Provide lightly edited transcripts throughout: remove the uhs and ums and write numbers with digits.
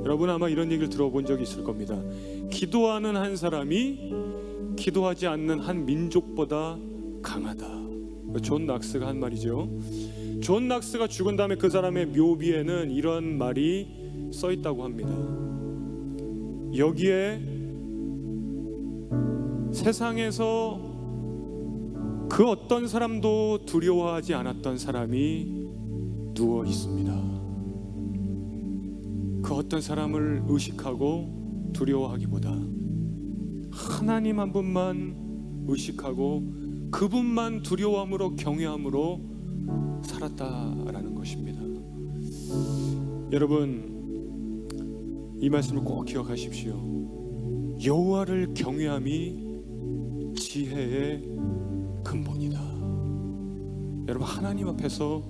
여러분 아마 이런 얘기를 들어본 적이 있을 겁니다. 기도하는 한 사람이 기도하지 않는 한 민족보다 강하다. 존 낙스가 한 말이죠. 존 낙스가 죽은 다음에 그 사람의 묘비에는 이런 말이 써 있다고 합니다. 여기에 세상에서 그 어떤 사람도 두려워하지 않았던 사람이 누워 있습니다. 그 어떤 사람을 의식하고 두려워하기보다 하나님 한 분만 의식하고 그분만 두려워함으로 경외함으로 살았다라는 것입니다. 여러분, 이 말씀을 꼭 기억하십시오. 여호와를 경외함이 지혜의 근본이다. 여러분, 하나님 앞에서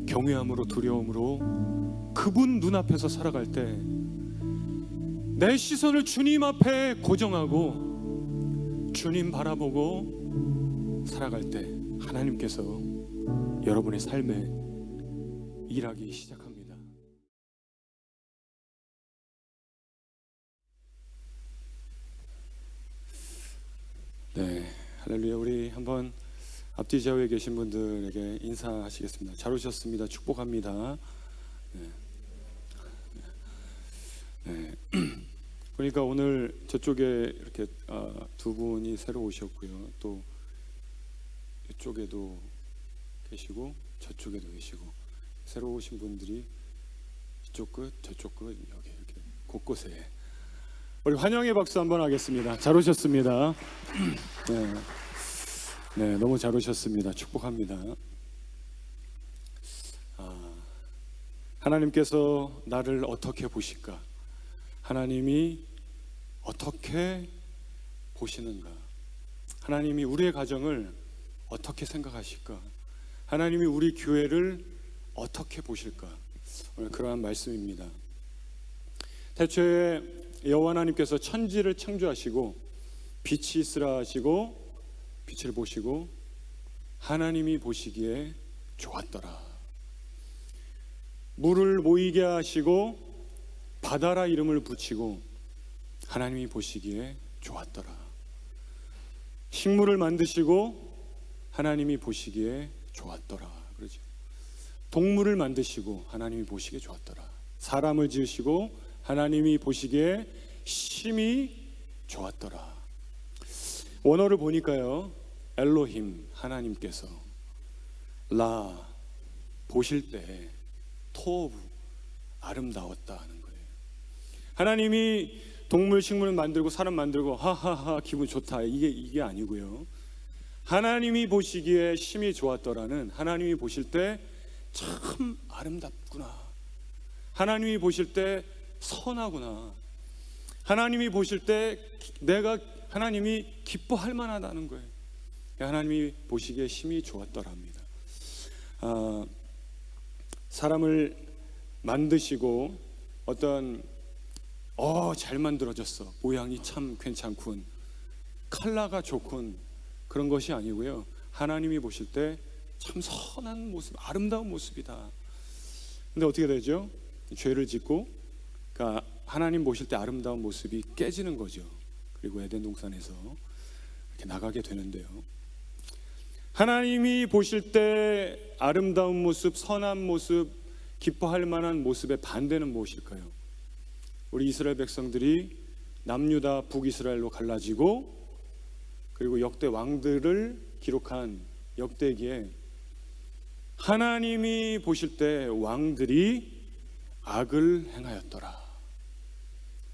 경외함으로 두려움으로 그분 눈앞에서 살아갈 때 내 시선을 주님 앞에 고정하고 주님 바라보고 살아갈 때 하나님께서 여러분의 삶에 일하기 시작합니다. 네, 할렐루야. 우리 한번 앞뒤 좌우에 계신 분들에게 인사하시겠습니다. 잘 오셨습니다. 축복합니다. 네. 그러니까 오늘 저쪽에 이렇게 두 분이 새로 오셨고요. 또 이쪽에도 계시고 저쪽에도 계시고 새로 오신 분들이 이쪽 끝 저쪽 끝 여기 이렇게 곳곳에 우리 환영의 박수 한번 하겠습니다. 잘 오셨습니다. 네, 너무 잘 오셨습니다. 축복합니다. 하나님께서 나를 어떻게 보실까? 하나님이 어떻게 보시는가? 하나님이 우리의 가정을 어떻게 생각하실까? 하나님이 우리 교회를 어떻게 보실까? 오늘 그러한 말씀입니다. 태초에 여호와 하나님께서 천지를 창조하시고 빛이 있으라 하시고 빛을 보시고 하나님이 보시기에 좋았더라. 물을 모이게 하시고 바다라 이름을 붙이고 하나님이 보시기에 좋았더라. 식물을 만드시고 하나님이 보시기에 좋았더라. 그러죠. 동물을 만드시고 하나님이 보시기에 좋았더라. 사람을 지으시고 하나님이 보시기에 심히 좋았더라. 원어를 보니까요, 엘로힘 하나님께서 라 보실 때 토브 아름다웠다 하는 거예요. 하나님이 동물 식물을 만들고 사람 만들고 하하하 기분 좋다 이게 아니고요. 하나님이 보시기에 심히 좋았더라는 하나님이 보실 때 참 아름답구나. 하나님이 보실 때 선하구나. 하나님이 보실 때 내가 하나님이 기뻐할 만하다는 거예요. 하나님이 보시기에 심히 좋았더랍니다. 사람을 만드시고 어떤 잘 만들어졌어. 모양이 참 괜찮군. 컬러가 좋군. 그런 것이 아니고요. 하나님이 보실 때 참 선한 모습, 아름다운 모습이다. 근데 어떻게 되죠? 죄를 짓고 그러니까 하나님 보실 때 아름다운 모습이 깨지는 거죠. 그리고 에덴 동산에서 이렇게 나가게 되는데요. 하나님이 보실 때 아름다운 모습, 선한 모습, 기뻐할 만한 모습의 반대는 무엇일까요? 우리 이스라엘 백성들이 남유다 북이스라엘로 갈라지고 그리고 역대 왕들을 기록한 역대기에 하나님이 보실 때 왕들이 악을 행하였더라.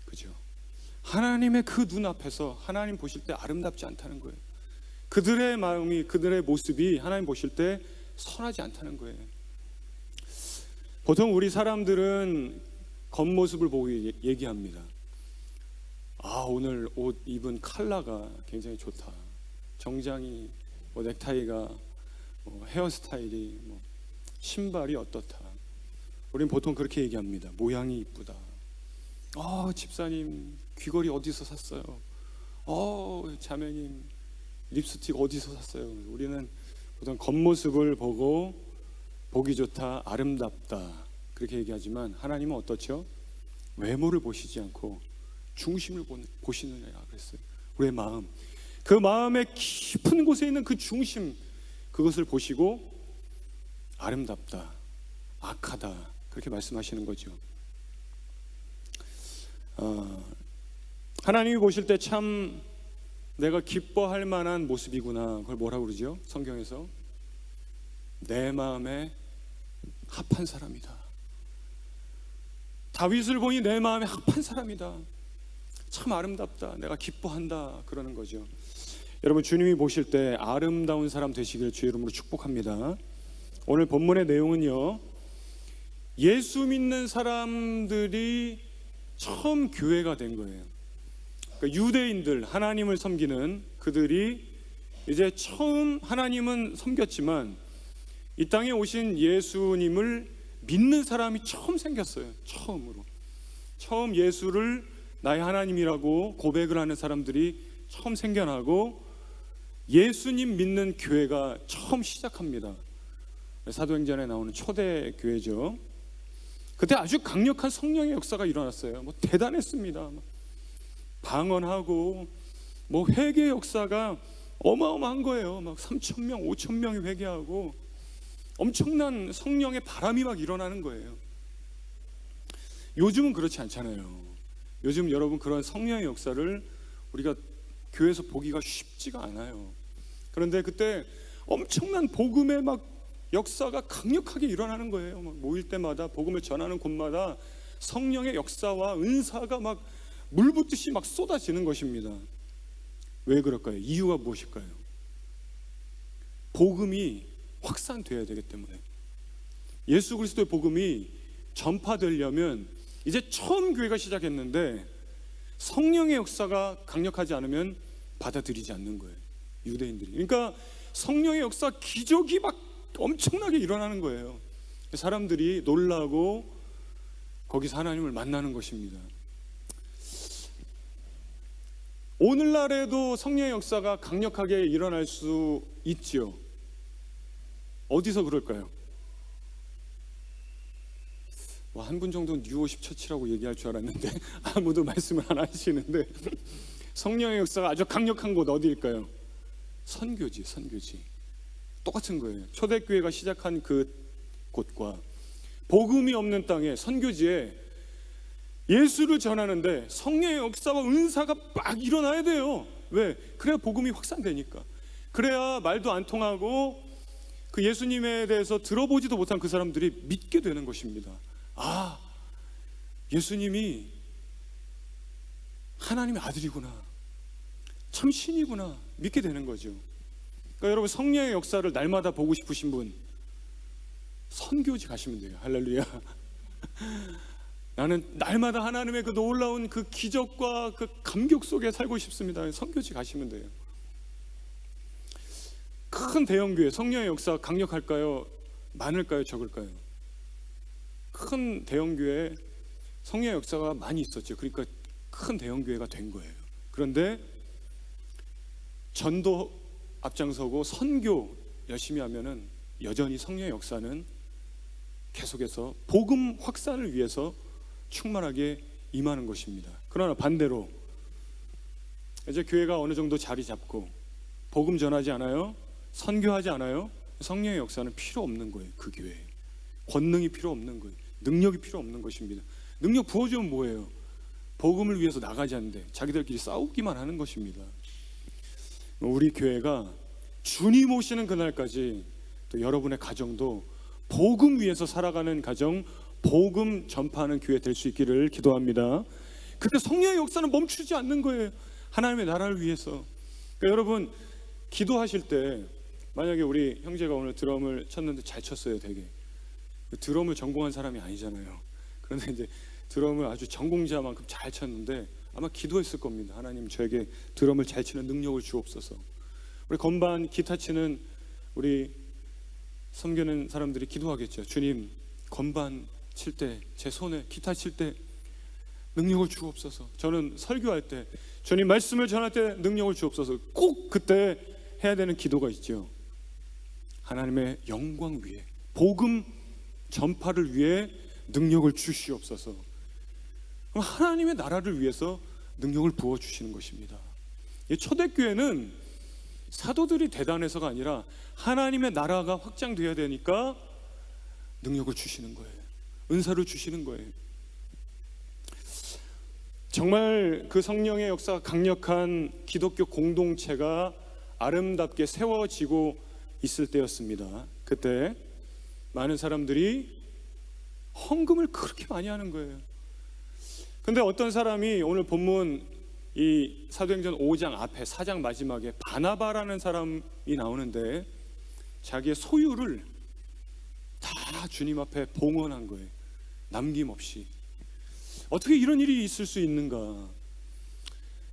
그죠? 하나님의 그 눈앞에서 하나님 보실 때 아름답지 않다는 거예요. 그들의 마음이, 그들의 모습이 하나님 보실 때 선하지 않다는 거예요. 보통 우리 사람들은 겉모습을 보고 얘기합니다. 오늘 옷 입은 컬러가 굉장히 좋다. 정장이, 넥타이가, 헤어스타일이, 신발이 어떻다. 우리는 보통 그렇게 얘기합니다. 모양이 이쁘다. 집사님 귀걸이 어디서 샀어요? 자매님 립스틱 어디서 샀어요? 우리는 보통 겉모습을 보고 보기 좋다, 아름답다 그렇게 얘기하지만 하나님은 어떻죠? 외모를 보시지 않고 중심을 보시느냐 그랬어요. 우리의 마음, 그 마음의 깊은 곳에 있는 그 중심, 그것을 보시고 아름답다, 악하다, 그렇게 말씀하시는 거죠. 하나님이 보실 때 참 내가 기뻐할 만한 모습이구나. 그걸 뭐라고 그러죠? 성경에서 내 마음에 합한 사람이다. 다윗을 보니 내 마음에 합한 사람이다. 참 아름답다. 내가 기뻐한다. 그러는 거죠. 여러분, 주님이 보실 때 아름다운 사람 되시길 주의 이름으로 축복합니다. 오늘 본문의 내용은요, 예수 믿는 사람들이 처음 교회가 된 거예요. 그러니까 유대인들, 하나님을 섬기는 그들이 이제 처음 하나님은 섬겼지만 이 땅에 오신 예수님을 믿는 사람이 처음 생겼어요. 처음 예수를 나의 하나님이라고 고백을 하는 사람들이 처음 생겨나고 예수님 믿는 교회가 처음 시작합니다. 사도행전에 나오는 초대교회죠. 그때 아주 강력한 성령의 역사가 일어났어요. 대단했습니다. 방언하고 회개 역사가 어마어마한 거예요. 3,000명, 5,000명이 회개하고 엄청난 성령의 바람이 일어나는 거예요. 요즘은 그렇지 않잖아요. 요즘 여러분 그런 성령의 역사를 우리가 교회에서 보기가 쉽지가 않아요. 그런데 그때 엄청난 복음의 역사가 강력하게 일어나는 거예요. 모일 때마다 복음을 전하는 곳마다 성령의 역사와 은사가 물 붓듯이 쏟아지는 것입니다. 왜 그럴까요? 이유가 무엇일까요? 복음이 확산되어야 되기 때문에. 예수 그리스도의 복음이 전파되려면 이제 처음 교회가 시작했는데 성령의 역사가 강력하지 않으면 받아들이지 않는 거예요, 유대인들이. 그러니까 성령의 역사, 기적이 엄청나게 일어나는 거예요. 사람들이 놀라고 거기서 하나님을 만나는 것입니다. 오늘날에도 성령의 역사가 강력하게 일어날 수 있지요. 어디서 그럴까요? 한 분 정도는 뉴50 처치라고 얘기할 줄 알았는데 아무도 말씀을 안 하시는데 성령의 역사가 아주 강력한 곳 어디일까요? 선교지. 똑같은 거예요. 초대교회가 시작한 그 곳과 복음이 없는 땅에 선교지에 예수를 전하는데 성령의 역사와 은사가 일어나야 돼요. 왜? 그래야 복음이 확산되니까. 그래야 말도 안 통하고 그 예수님에 대해서 들어보지도 못한 그 사람들이 믿게 되는 것입니다. 예수님이 하나님의 아들이구나, 참 신이구나, 믿게 되는 거죠. 그러니까 여러분, 성령의 역사를 날마다 보고 싶으신 분 선교지 가시면 돼요. 할렐루야. 나는 날마다 하나님의 그 놀라운 그 기적과 그 감격 속에 살고 싶습니다. 선교지 가시면 돼요. 큰 대형교회 성령의 역사가 강력할까요? 많을까요? 적을까요? 큰 대형교회 성령의 역사가 많이 있었죠. 그러니까 큰 대형교회가 된 거예요. 그런데 전도 앞장서고 선교 열심히 하면은 여전히 성령의 역사는 계속해서 복음 확산을 위해서 충만하게 임하는 것입니다. 그러나 반대로 이제 교회가 어느 정도 자리 잡고 복음 전하지 않아요? 선교하지 않아요? 성령의 역사는 필요 없는 거예요. 그 교회에 권능이 필요 없는 거예요. 능력이 필요 없는 것입니다. 능력 부어주면 뭐예요? 복음을 위해서 나가지 않는데 자기들끼리 싸우기만 하는 것입니다. 우리 교회가 주님 오시는 그날까지 또 여러분의 가정도 복음 위해서 살아가는 가정, 복음 전파하는 교회 될 수 있기를 기도합니다. 근데 성령의 역사는 멈추지 않는 거예요. 하나님의 나라를 위해서. 그러니까 여러분, 기도하실 때 만약에 우리 형제가 오늘 드럼을 쳤는데 잘 쳤어요. 되게 드럼을 전공한 사람이 아니잖아요. 그런데 이제 드럼을 아주 전공자만큼 잘 쳤는데 아마 기도했을 겁니다. 하나님, 저에게 드럼을 잘 치는 능력을 주옵소서. 우리 건반, 기타 치는 우리 섬기는 사람들이 기도하겠죠. 주님, 건반 칠 때, 제 손에 기타 칠 때 능력을 주옵소서. 저는 설교할 때, 주님 말씀을 전할 때 능력을 주옵소서. 꼭 그때 해야 되는 기도가 있죠. 하나님의 영광 위에, 복음 전파를 위해 능력을 주시옵소서. 그럼 하나님의 나라를 위해서 능력을 부어주시는 것입니다. 이 초대교회는 사도들이 대단해서가 아니라 하나님의 나라가 확장되어야 되니까 능력을 주시는 거예요. 은사를 주시는 거예요. 정말 그 성령의 역사가 강력한 기독교 공동체가 아름답게 세워지고 있을 때였습니다. 그때 많은 사람들이 헌금을 그렇게 많이 하는 거예요. 근데 어떤 사람이 오늘 본문 이 사도행전 5장 앞에 4장 마지막에 바나바라는 사람이 나오는데 자기의 소유를 다 주님 앞에 봉헌한 거예요. 남김없이. 어떻게 이런 일이 있을 수 있는가?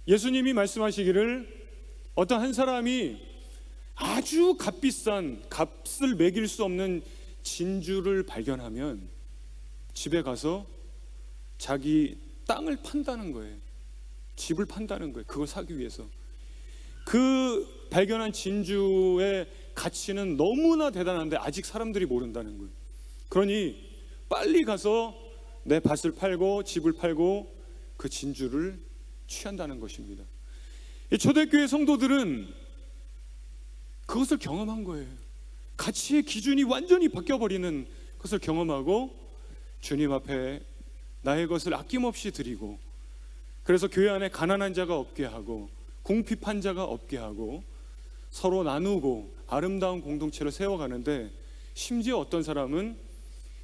예수님이 말씀하시기를 어떤 한 사람이 아주 값비싼, 값을 매길 수 없는 진주를 발견하면 집에 가서 자기 땅을 판다는 거예요. 집을 판다는 거예요. 그걸 사기 위해서. 그 발견한 진주의 가치는 너무나 대단한데 아직 사람들이 모른다는 거예요. 그러니 빨리 가서 내 밭을 팔고 집을 팔고 그 진주를 취한다는 것입니다. 이 초대교회 성도들은 그것을 경험한 거예요. 가치의 기준이 완전히 바뀌어버리는 것을 경험하고 주님 앞에 나의 것을 아낌없이 드리고, 그래서 교회 안에 가난한 자가 없게 하고 궁핍한 자가 없게 하고 서로 나누고 아름다운 공동체를 세워가는데, 심지어 어떤 사람은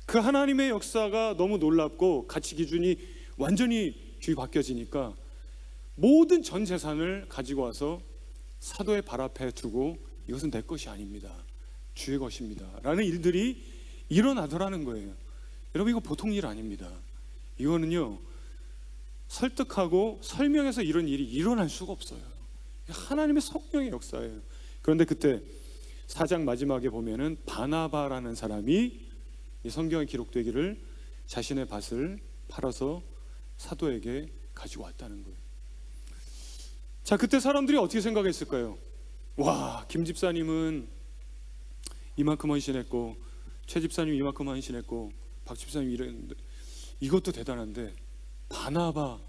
그 하나님의 역사가 너무 놀랍고 가치 기준이 완전히 뒤바뀌어지니까 모든 전 재산을 가지고 와서 사도의 발 앞에 두고 이것은 내 것이 아닙니다, 주의 것입니다 라는 일들이 일어나더라는 거예요. 여러분, 이거 보통 일 아닙니다. 이거는요, 설득하고 설명해서 이런 일이 일어날 수가 없어요. 하나님의 성령의 역사예요. 그런데 그때 4장 마지막에 보면은 바나바라는 사람이 이 성경에 기록되기를 자신의 밭을 팔아서 사도에게 가지고 왔다는 거예요. 자, 그때 사람들이 어떻게 생각했을까요? 와, 김 집사님은 이만큼 헌신했고, 최 집사님이 이만큼 헌신했고, 박 집사님이 이랬는데, 이것도 대단한데 바나바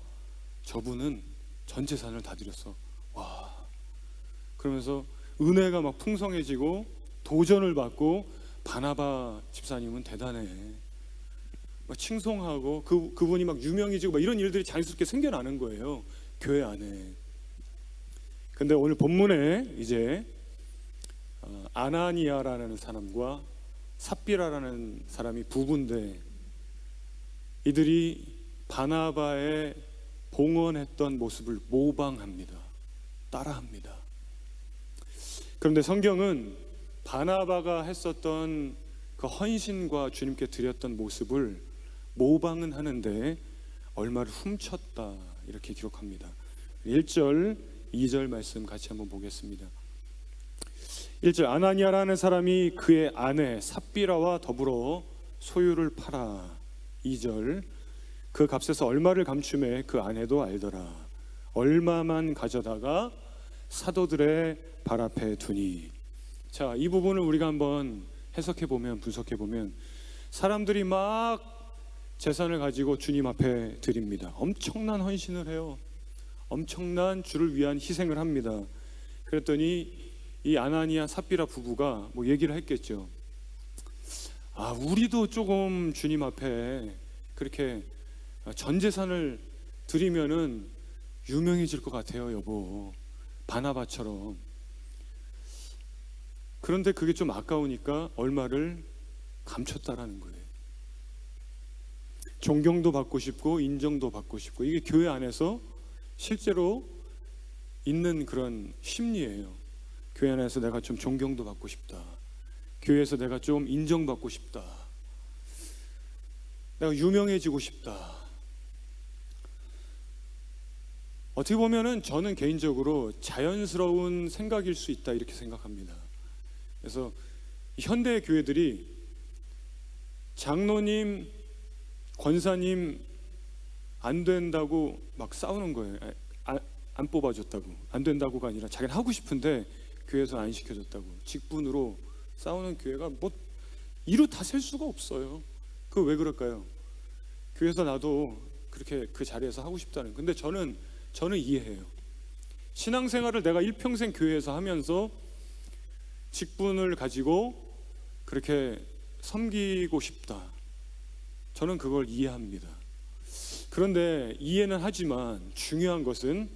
저분은 전 재산을 다 드렸어. 와, 그러면서 은혜가 막 풍성해지고 도전을 받고 바나바 집사님은 대단해 막 칭송하고 그분이 막 유명해지고 막 이런 일들이 자연스럽게 생겨나는 거예요, 교회 안에. 근데 오늘 본문에 이제 아나니아라는 사람과 삽비라라는 사람이 부부인데, 이들이 바나바의 봉헌했던 모습을 모방합니다. 따라합니다. 그런데 성경은 바나바가 했었던 그 헌신과 주님께 드렸던 모습을 모방은 하는데 얼마를 훔쳤다, 이렇게 기록합니다. 1절 2절 말씀 같이 한번 보겠습니다. 1절, 아나니아라는 사람이 그의 아내 삽비라와 더불어 소유를 팔아. 2절, 그 값에서 얼마를 감춤해 그 아내도 알더라. 얼마만 가져다가 사도들의 발 앞에 두니. 자, 이 부분을 우리가 한번 해석해 보면, 분석해 보면, 사람들이 막 재산을 가지고 주님 앞에 드립니다. 엄청난 헌신을 해요. 엄청난 주를 위한 희생을 합니다. 그랬더니 이 아나니아 삽비라 부부가 뭐 얘기를 했겠죠. 아, 우리도 조금 주님 앞에 그렇게 전 재산을 드리면은 유명해질 것 같아요, 여보. 바나바처럼. 그런데 그게 좀 아까우니까 얼마를 감췄다라는 거예요. 존경도 받고 싶고 인정도 받고 싶고, 이게 교회 안에서 실제로 있는 그런 심리예요. 교회 안에서 내가 좀 존경도 받고 싶다, 교회에서 내가 좀 인정받고 싶다, 내가 유명해지고 싶다. 어떻게 보면은 저는 개인적으로 자연스러운 생각일 수 있다, 이렇게 생각합니다. 그래서 현대 교회들이 장로님, 권사님 안 된다고 막 싸우는 거예요. 안 뽑아줬다고, 안 된다고가 아니라 자기는 하고 싶은데 교회에서 안 시켜줬다고 직분으로 싸우는 교회가 뭐 이루 다 셀 수가 없어요. 그 왜 그럴까요? 교회에서 나도 그렇게 그 자리에서 하고 싶다는. 근데 저는 이해해요. 신앙생활을 내가 일평생 교회에서 하면서 직분을 가지고 그렇게 섬기고 싶다, 저는 그걸 이해합니다. 그런데 이해는 하지만 중요한 것은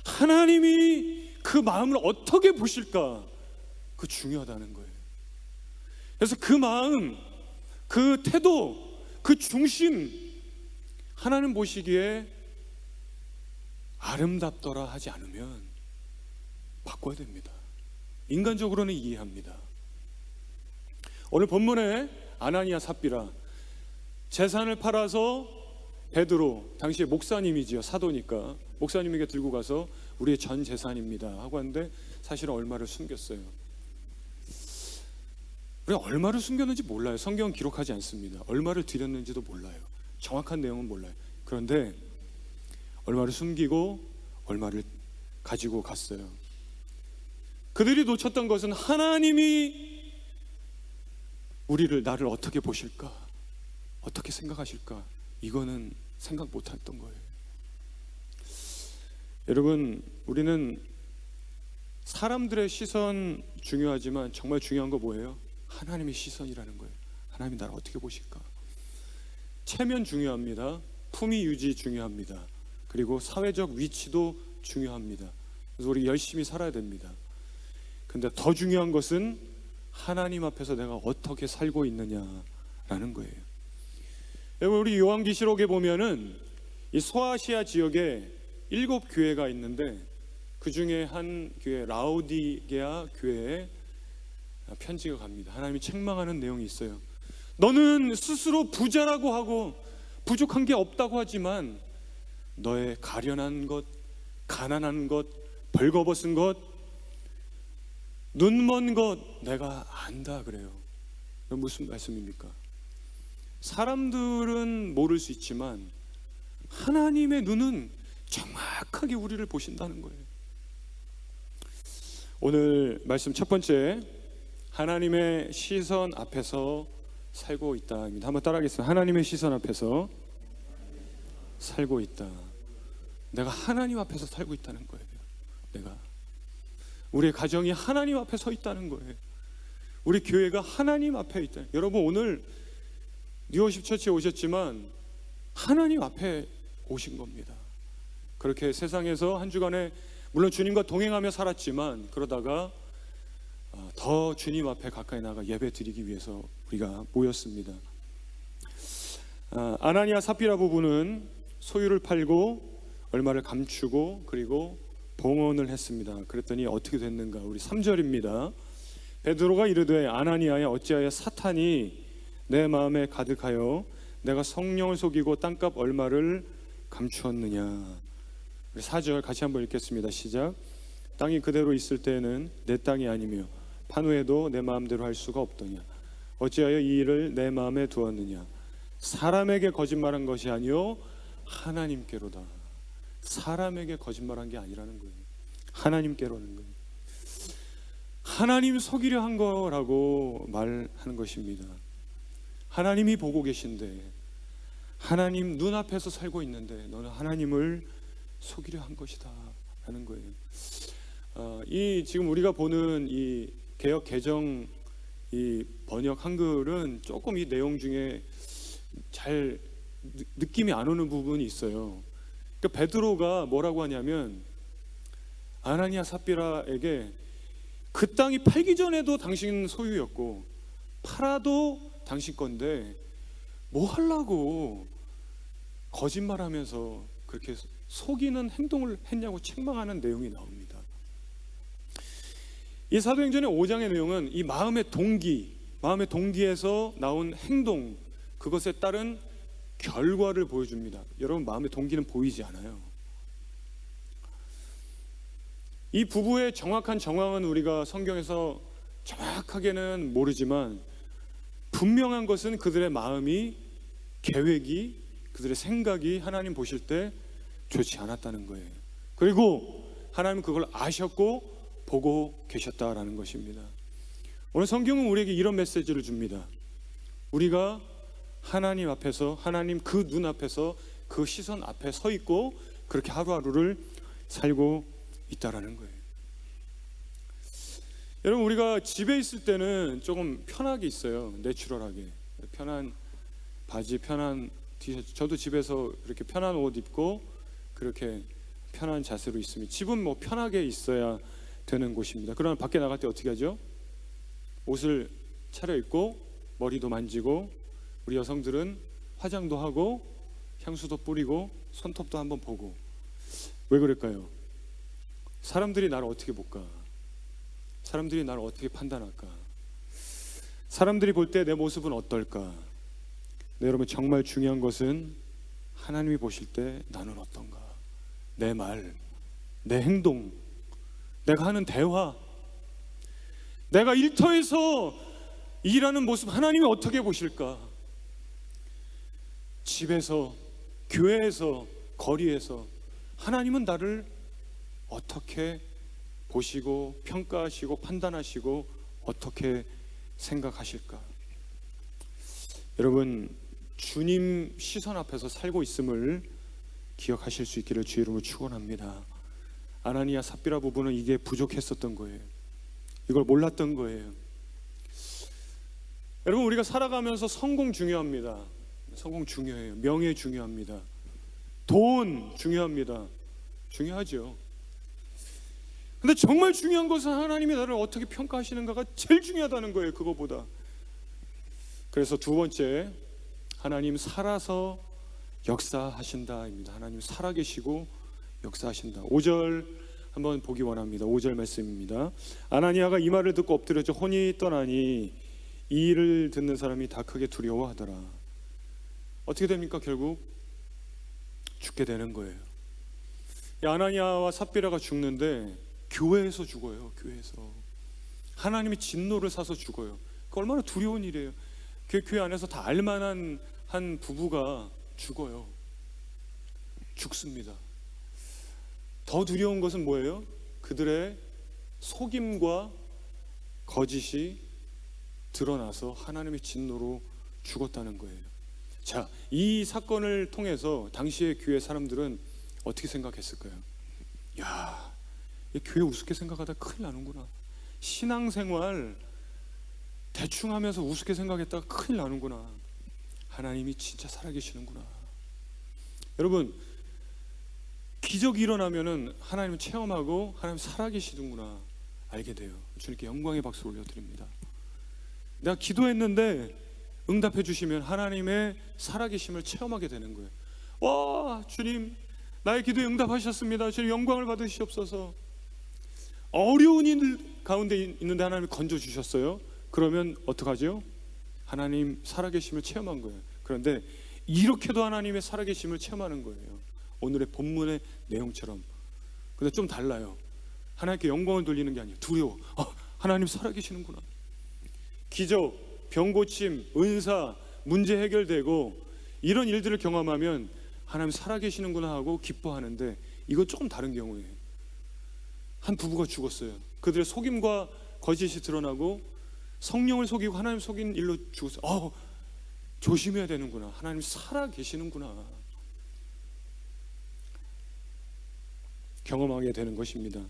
하나님이 그 마음을 어떻게 보실까, 그 중요하다는 거예요. 그래서 그 마음, 그 태도, 그 중심, 하나님 보시기에 아름답더라 하지 않으면 바꿔야 됩니다. 인간적으로는 이해합니다. 오늘 본문에 아나니아 삽비라, 재산을 팔아서 베드로, 당시에 목사님이지요, 사도니까 목사님에게 들고 가서 우리의 전 재산입니다 하고 하는데 사실은 얼마를 숨겼어요. 우리가 얼마를 숨겼는지 몰라요. 성경은 기록하지 않습니다. 얼마를 드렸는지도 몰라요. 정확한 내용은 몰라요. 그런데 얼마를 숨기고 얼마를 가지고 갔어요. 그들이 놓쳤던 것은 하나님이 나를 어떻게 보실까, 어떻게 생각하실까, 이거는 생각 못했던 거예요. 여러분, 우리는 사람들의 시선 중요하지만 정말 중요한 거 뭐예요? 하나님의 시선이라는 거예요. 하나님이 나를 어떻게 보실까. 체면 중요합니다. 품위 유지 중요합니다. 그리고 사회적 위치도 중요합니다. 그래서 우리 열심히 살아야 됩니다. 근데 더 중요한 것은 하나님 앞에서 내가 어떻게 살고 있느냐라는 거예요. 여러분, 우리 요한계시록에 보면은 이 소아시아 지역에 7교회가 있는데 그 중에 한 교회, 라오디게아 교회에 편지가 갑니다. 하나님이 책망하는 내용이 있어요. 너는 스스로 부자라고 하고 부족한 게 없다고 하지만 너의 가련한 것, 가난한 것, 벌거벗은 것, 눈먼 것 내가 안다 그래요. 무슨 말씀입니까? 사람들은 모를 수 있지만 하나님의 눈은 정확하게 우리를 보신다는 거예요. 오늘 말씀 첫 번째, 하나님의 시선 앞에서 살고 있다입니다. 한번 따라하겠습니다. 하나님의 시선 앞에서 살고 있다. 내가 하나님 앞에서 살고 있다는 거예요. 내가, 우리의 가정이 하나님 앞에 서 있다는 거예요. 우리 교회가 하나님 앞에 있다. 여러분, 오늘 뉴워십 처치에 오셨지만 하나님 앞에 오신 겁니다. 그렇게 세상에서 한 주간에 물론 주님과 동행하며 살았지만 그러다가 더 주님 앞에 가까이 나가 예배 드리기 위해서 우리가 모였습니다. 아나니아 삽비라 부부는 소유를 팔고 얼마를 감추고 그리고 봉헌을 했습니다. 그랬더니 어떻게 됐는가? 우리 3절입니다. 베드로가 이르되 아나니아야, 어찌하여 사탄이 내 마음에 가득하여 내가 성령을 속이고 땅값 얼마를 감추었느냐. 우리 4절 같이 한번 읽겠습니다. 시작. 땅이 그대로 있을 때에는 내 땅이 아니며 판후에도 내 마음대로 할 수가 없더냐. 어찌하여 이 일을 내 마음에 두었느냐. 사람에게 거짓말한 것이 아니요 하나님께로다. 사람에게 거짓말한 게 아니라는 거예요. 하나님께로는 거예요. 하나님 속이려 한 거라고 말하는 것입니다. 하나님이 보고 계신데, 하나님 눈앞에서 살고 있는데 너는 하나님을 속이려 한 것이다 라는 거예요. 이 지금 우리가 보는 이 개역 개정 이 번역 한글은 조금 이 내용 중에 잘 느낌이 안 오는 부분이 있어요. 그러니까 베드로가 뭐라고 하냐면 아나니아 삽비라에게 그 땅이 팔기 전에도 당신 소유였고 팔아도 당신 건데 뭐 하려고 거짓말하면서 그렇게 속이는 행동을 했냐고 책망하는 내용이 나옵니다. 이 사도행전의 5장의 내용은 이 마음의 동기에서 나온 행동, 그것에 따른 결과를 보여줍니다. 여러분, 마음의 동기는 보이지 않아요. 이 부부의 정확한 정황은 우리가 성경에서 정확하게는 모르지만 분명한 것은 그들의 마음이, 계획이, 그들의 생각이 하나님 보실 때 좋지 않았다는 거예요. 그리고 하나님 그걸 아셨고 보고 계셨다라는 것입니다. 오늘 성경은 우리에게 이런 메시지를 줍니다. 우리가 하나님 앞에서, 하나님 그 눈 앞에서 그 시선 앞에 서 있고 그렇게 하루하루를 살고 있다라는 거예요. 여러분, 우리가 집에 있을 때는 조금 편하게 있어요. 내추럴하게. 편한 바지, 편한 티셔츠. 저도 집에서 이렇게 편한 옷 입고 그렇게 편한 자세로 있으면, 집은 뭐 편하게 있어야 되는 곳입니다. 그러나 밖에 나갈 때 어떻게 하죠? 옷을 차려입고 머리도 만지고, 우리 여성들은 화장도 하고 향수도 뿌리고 손톱도 한번 보고. 왜 그럴까요? 사람들이 나를 어떻게 볼까? 사람들이 나를 어떻게 판단할까? 사람들이 볼 때 내 모습은 어떨까? 네, 여러분, 정말 중요한 것은 하나님이 보실 때 나는 어떤가? 내 말, 내 행동, 내가 하는 대화, 내가 일터에서 일하는 모습, 하나님이 어떻게 보실까? 집에서, 교회에서, 거리에서 하나님은 나를 어떻게 보시고 평가하시고 판단하시고 어떻게 생각하실까? 여러분, 주님 시선 앞에서 살고 있음을 기억하실 수 있기를 주의 이름으로 축원합니다. 아나니아 삽비라 부부는 이게 부족했었던 거예요. 이걸 몰랐던 거예요. 여러분, 우리가 살아가면서 성공 중요합니다. 성공 중요해요. 명예 중요합니다. 돈 중요합니다. 중요하죠. 근데 정말 중요한 것은 하나님이 나를 어떻게 평가하시는가가 제일 중요하다는 거예요. 그거보다. 그래서 두 번째, 하나님 살아서 역사하신다입니다. 하나님 살아계시고 역사하신다. 5절 한번 보기 원합니다. 5절 말씀입니다. 아나니아가 이 말을 듣고 엎드려져 혼이 떠나니 이 일을 듣는 사람이 다 크게 두려워하더라. 어떻게 됩니까? 결국 죽게 되는 거예요. 아나니아와 삽비라가 죽는데 교회에서 죽어요. 교회에서 하나님이 진노를 사서 죽어요. 그 얼마나 두려운 일이에요. 그 교회 안에서 다 알만한 한 부부가 죽어요. 죽습니다. 더 두려운 것은 뭐예요? 그들의 속임과 거짓이 드러나서 하나님의 진노로 죽었다는 거예요. 자, 이 사건을 통해서 당시의 교회 사람들은 어떻게 생각했을까요? 야, 이 교회 우습게 생각하다 큰일 나는구나. 신앙생활 대충 하면서 우습게 생각했다가 큰일 나는구나. 하나님이 진짜 살아계시는구나. 여러분, 기적이 일어나면은 하나님을 체험하고 하나님 살아계시는구나 알게 돼요. 주님께 영광의 박수 올려드립니다. 내가 기도했는데 응답해 주시면 하나님의 살아계심을 체험하게 되는 거예요. 와, 주님, 나의 기도에 응답하셨습니다. 주님 영광을 받으시옵소서. 어려운 일 가운데 있는데 하나님이 건져주셨어요. 그러면 어떡하죠? 하나님 살아계심을 체험한 거예요. 그런데 이렇게도 하나님의 살아계심을 체험하는 거예요. 오늘의 본문의 내용처럼. 근데 좀 달라요. 하나님께 영광을 돌리는 게 아니에요. 두려워. 하나님 살아계시는구나. 기적, 병고침, 은사, 문제 해결되고 이런 일들을 경험하면 하나님 살아계시는구나 하고 기뻐하는데, 이건 조금 다른 경우예요. 한 부부가 죽었어요. 그들의 속임과 거짓이 드러나고 성령을 속이고 하나님 속인 일로 죽었어요. 조심해야 되는구나. 하나님 살아계시는구나 경험하게 되는 것입니다.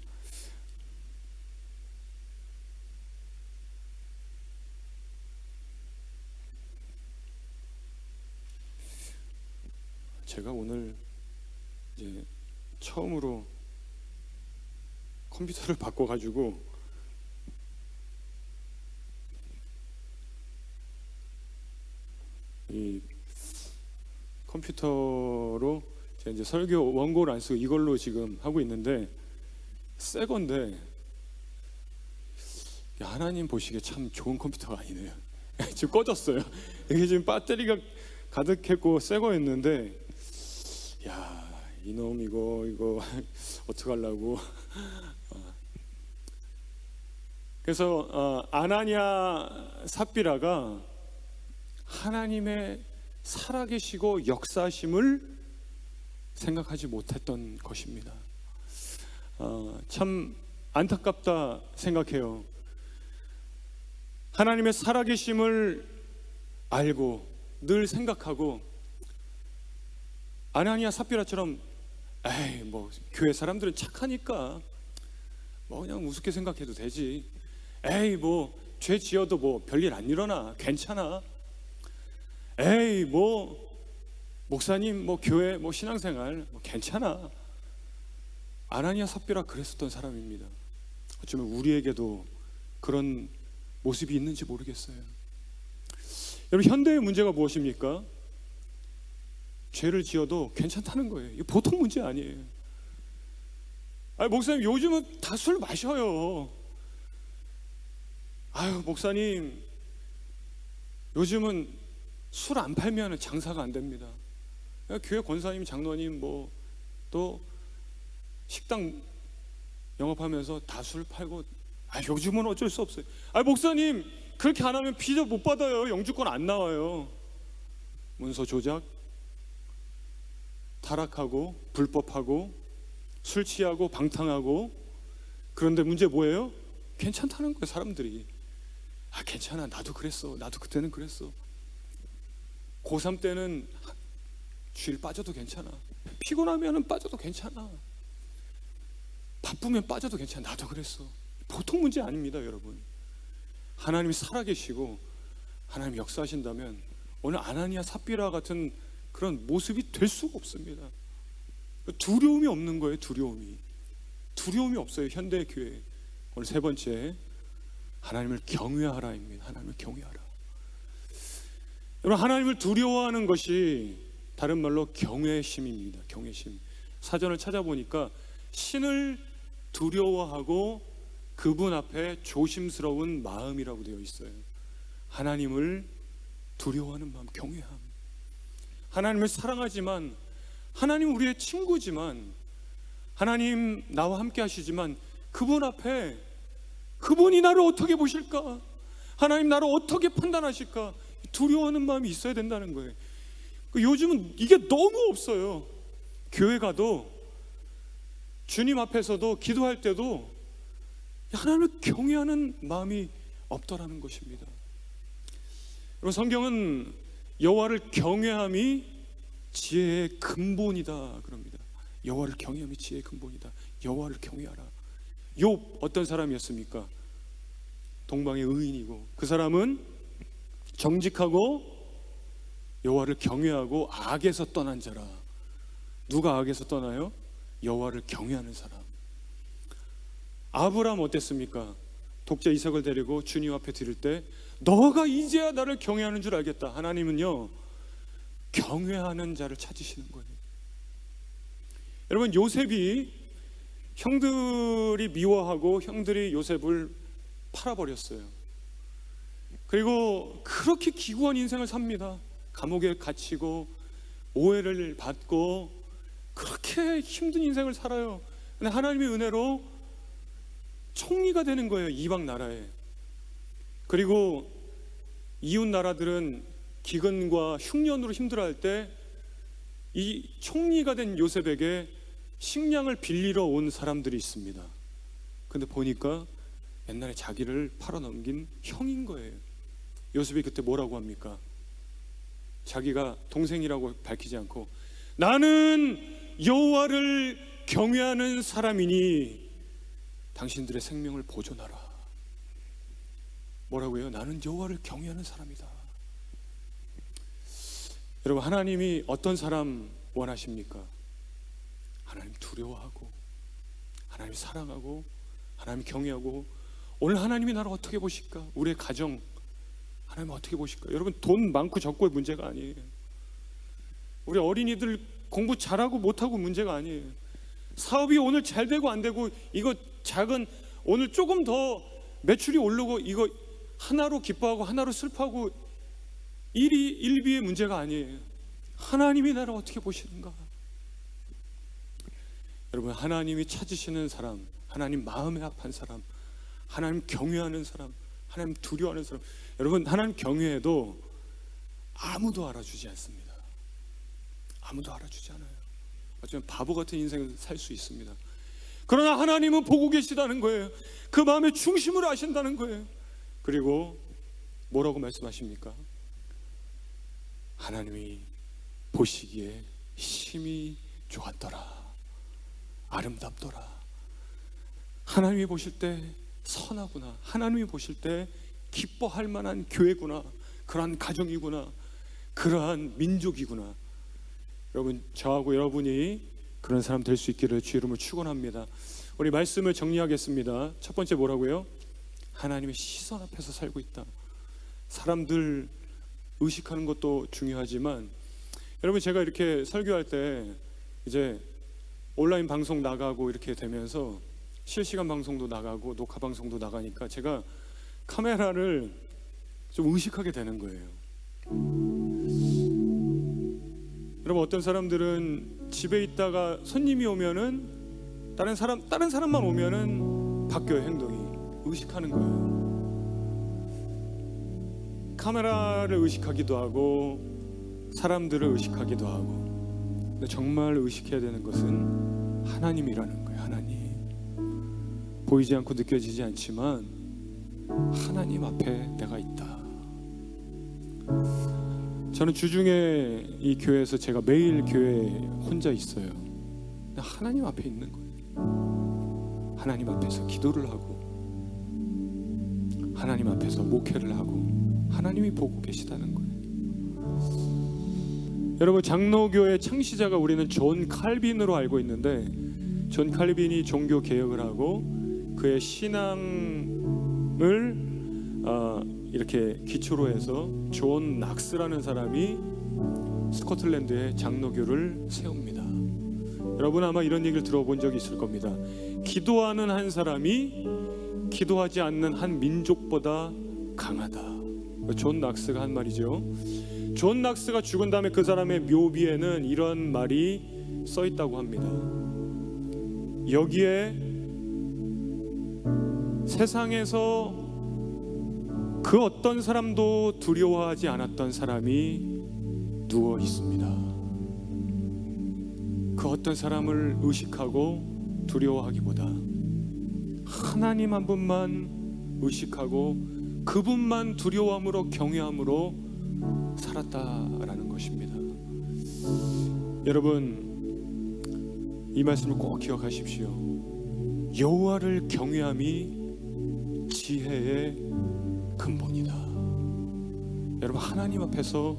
제가 오늘 이제 처음으로 컴퓨터를 바꿔가지고 이 컴퓨터로 제가 이제 설교 원고를 안 쓰고 이걸로 지금 하고 있는데, 새 건데 하나님 보시기에 참 좋은 컴퓨터가 아니네요. 지금 꺼졌어요. 이게 지금 배터리가 가득했고 새 거였는데, 야, 이놈 이거 어떡하려고. 그래서 아나니아 삽비라가 하나님의 살아계시고 역사심을 생각하지 못했던 것입니다. 참 안타깝다 생각해요. 하나님의 살아계심을 알고 늘 생각하고 아나니아 삽비라처럼 에이 뭐 교회 사람들은 착하니까 뭐 그냥 우습게 생각해도 되지, 에이 뭐 죄 지어도 뭐 별일 안 일어나, 괜찮아, 에이 뭐 목사님 뭐 교회 뭐 신앙생활 뭐 괜찮아. 아나니아 삽비라 그랬었던 사람입니다. 어쩌면 우리에게도 그런 모습이 있는지 모르겠어요. 여러분, 현대의 문제가 무엇입니까? 죄를 지어도 괜찮다는 거예요. 이거 보통 문제 아니에요. 아니, 목사님 요즘은 다 술 마셔요. 아유 목사님 요즘은 술 안 팔면 장사가 안 됩니다. 교회 권사님 장로님 뭐 또 식당 영업하면서 다 술 팔고, 아 요즘은 어쩔 수 없어요. 아 목사님 그렇게 안 하면 비자 못 받아요. 영주권 안 나와요. 문서 조작, 타락하고 불법하고 술 취하고 방탕하고. 그런데 문제 뭐예요? 괜찮다는 거예요. 사람들이 아 괜찮아, 나도 그랬어, 나도 그때는 그랬어. 고3 때는 주일 빠져도 괜찮아, 피곤하면 빠져도 괜찮아, 바쁘면 빠져도 괜찮아, 나도 그랬어. 보통 문제 아닙니다. 여러분, 하나님이 살아계시고 하나님이 역사하신다면 오늘 아나니아 삽비라 같은 그런 모습이 될 수가 없습니다. 두려움이 없는 거예요. 두려움이 없어요. 현대 교회. 오늘 세 번째, 하나님을 경외하라입니다. 하나님을 경외하라. 여러분, 하나님을 두려워하는 것이 다른 말로 경외심입니다. 경외심. 사전을 찾아보니까 신을 두려워하고 그분 앞에 조심스러운 마음이라고 되어 있어요. 하나님을 두려워하는 마음, 경외함. 하나님을 사랑하지만, 하나님 우리의 친구지만, 하나님 나와 함께 하시지만 그분 앞에, 그분이 나를 어떻게 보실까, 하나님 나를 어떻게 판단하실까, 두려워하는 마음이 있어야 된다는 거예요. 요즘은 이게 너무 없어요. 교회 가도 주님 앞에서도 기도할 때도 하나님을 경외하는 마음이 없더라는 것입니다. 여러분, 성경은 여호와를 경외함이 지혜의 근본이다 그럽니다. 여호와를 경외함이 지혜의 근본이다. 여호와를 경외하라. 욥 어떤 사람이었습니까? 동방의 의인이고, 그 사람은 정직하고 여호와를 경외하고 악에서 떠난 자라. 누가 악에서 떠나요? 여호와를 경외하는 사람. 아브라함 어땠습니까? 독자 이삭을 데리고 주님 앞에 드릴 때 너가 이제야 나를 경외하는 줄 알겠다. 하나님은요, 경외하는 자를 찾으시는 거예요. 여러분, 요셉이 형들이 미워하고 형들이 요셉을 팔아버렸어요. 그리고 그렇게 기구한 인생을 삽니다. 감옥에 갇히고 오해를 받고 그렇게 힘든 인생을 살아요. 근데 하나님의 은혜로 총리가 되는 거예요, 이방 나라에. 그리고 이웃 나라들은 기근과 흉년으로 힘들어할 때 이 총리가 된 요셉에게 식량을 빌리러 온 사람들이 있습니다. 근데 보니까 옛날에 자기를 팔아넘긴 형인 거예요. 요셉이 그때 뭐라고 합니까? 자기가 동생이라고 밝히지 않고 나는 여호와를 경외하는 사람이니 당신들의 생명을 보존하라. 뭐라고요? 나는 여호와를 경외하는 사람이다. 여러분, 하나님이 어떤 사람 원하십니까? 하나님 두려워하고, 하나님 사랑하고, 하나님 경외하고. 오늘 하나님이 나를 어떻게 보실까? 우리의 가정 하나님 어떻게 보실까? 여러분, 돈 많고 적고의 문제가 아니에요. 우리 어린이들 공부 잘하고 못하고 문제가 아니에요. 사업이 오늘 잘 되고 안 되고, 이거 작은 오늘 조금 더 매출이 오르고, 이거 하나로 기뻐하고 하나로 슬퍼하고 일비의 문제가 아니에요. 하나님이 나를 어떻게 보시는가? 여러분, 하나님이 찾으시는 사람, 하나님 마음에 합한 사람, 하나님 경외하는 사람, 하나님 두려워하는 사람. 여러분, 하나님 경외해도 아무도 알아주지 않습니다. 아무도 알아주지 않아요. 어쩌면 바보 같은 인생을 살 수 있습니다. 그러나 하나님은 보고 계시다는 거예요. 그 마음의 중심을 아신다는 거예요. 그리고 뭐라고 말씀하십니까? 하나님이 보시기에 심히 좋았더라. 아름답더라. 하나님이 보실 때 선하구나. 하나님이 보실 때 기뻐할 만한 교회구나. 그러한 가정이구나. 그러한 민족이구나. 여러분, 저하고 여러분이 그런 사람 될 수 있기를 주의 이름으로 축원합니다. 우리 말씀을 정리하겠습니다. 첫 번째 뭐라고요? 하나님의 시선 앞에서 살고 있다. 사람들 의식하는 것도 중요하지만, 여러분, 제가 이렇게 설교할 때 이제 온라인 방송 나가고 이렇게 되면서 실시간 방송도 나가고 녹화 방송도 나가니까 제가 카메라를 좀 의식하게 되는 거예요. 여러분, 어떤 사람들은 집에 있다가 손님이 오면은 다른 사람만 오면은 바뀌어요. 행동이. 의식하는 거예요. 카메라를 의식하기도 하고 사람들을 의식하기도 하고. 근데 정말 의식해야 되는 것은 하나님이라는 거예요. 하나님. 보이지 않고 느껴지지 않지만 하나님 앞에 내가 있다. 저는 주중에 이 교회에서 제가 매일 교회에 혼자 있어요. 하나님 앞에 있는 거예요. 하나님 앞에서 기도를 하고 하나님 앞에서 목회를 하고 하나님이 보고 계시다는 거예요. 여러분, 장로교의 창시자가 우리는 존 칼빈으로 알고 있는데, 존 칼빈이 종교 개혁을 하고 그의 신앙을 이렇게 기초로 해서 존 낙스라는 사람이 스코틀랜드의 장로교를 세웁니다. 여러분, 아마 이런 얘기를 들어본 적이 있을 겁니다. 기도하는 한 사람이 기도하지 않는 한 민족보다 강하다. 존 낙스가 한 말이죠. 존 낙스가 죽은 다음에 그 사람의 묘비에는 이런 말이 써 있다고 합니다. 여기에 세상에서 그 어떤 사람도 두려워하지 않았던 사람이 누워 있습니다. 그 어떤 사람을 의식하고 두려워하기보다 하나님 한 분만 의식하고 그분만 두려움으로 경외함으로 살았다라는 것입니다. 여러분, 이 말씀을 꼭 기억하십시오. 여호와를 경외함이 지혜의 근본이다. 여러분, 하나님 앞에서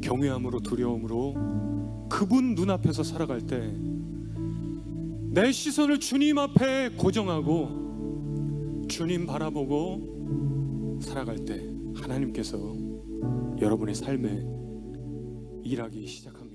경외함으로 두려움으로 그분 눈앞에서 살아갈 때 내 시선을 주님 앞에 고정하고 주님 바라보고 살아갈 때 하나님께서 여러분의 삶에 일하기 시작합니다.